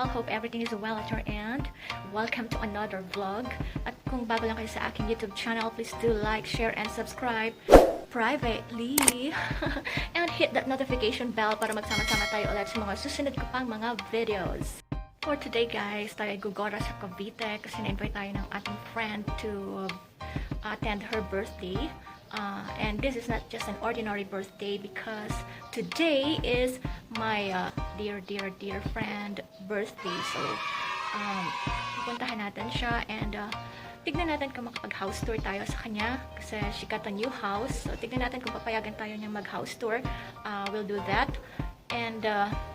all. Hope everything is well at your end. Welcome to another vlog. At kung bago lang kayo sa aking YouTube channel, please do like, share, and subscribe privately. And hit that notification bell para magsama-sama tayo ulit sa mga susunod ko pang mga videos. For today guys, tayo ay gugora sa Cavite kasi na-invite tayo ng ating friend to attend her birthday. And this is not just an ordinary birthday because today is my dear friend birthday. So pupuntahan natin siya and tignan natin kung makapag-house tour tayo sa kanya kasi she got a new house. So tignan natin kung papayagan tayo niyang mag-house tour. We'll do that. And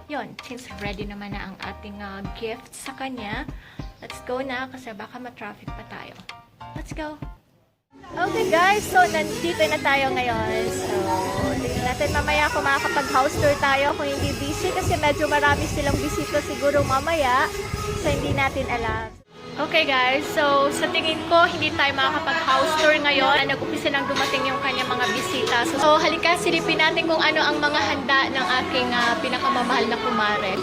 yun, since ready naman na ang ating gift sa kanya, let's go na kasi baka ma-traffic pa tayo. Let's go! Okay guys, so nandito na tayo ngayon. So, tingnan natin mamaya kung makakapag-house tour tayo kung hindi busy kasi medyo marami silang bisita siguro mamaya. So, hindi natin alam. Okay guys, so sa tingin ko hindi tayo makakapag-house tour ngayon. Nag-umpisa nang dumating yung kanyang mga bisita. So, halika silipin natin kung ano ang mga handa ng aking pinakamamahal na kumare.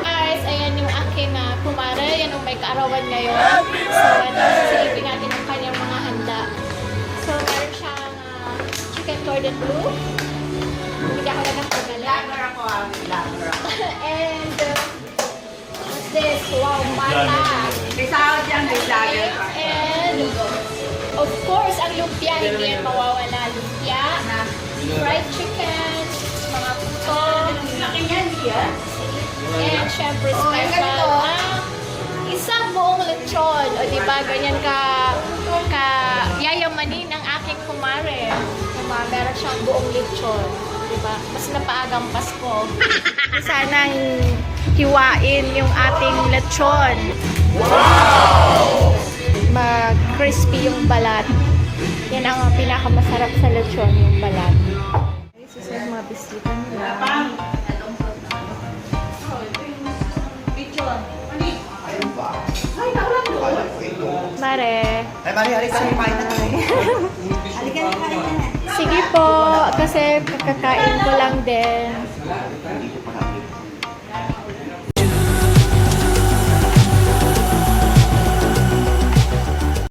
Guys, ayan yung aking kumare. Yan yung may kaarawan ngayon. So, silipin natin ang kanyang mga handa. So, meron siyang chicken cordon bleu. Hindi ako na nagpagaling. Lager ako lager ako. And, what's this? Wow, mata. May sahod yan, may lager. And, of course, ang lumpia. Hindi yan mawawala. Lumpia, fried chicken, mga puto. Laki yan, yan. And, syempre, special isang buong lechon. O, diba, ganyan yayamanin ang aking kumare. Diba, meron siyang buong lechon. Diba, mas napaagang Pasko. Sanang hiwain yung ating lechon. Wow! Mag-crispy yung balat. Yan ang pinakamasarap sa lechon, yung balat. This is yung mga bisita nila. Mare. Ay, Mari, halika na kain na. Halika na. Sige po, kasi kakakain ko lang din.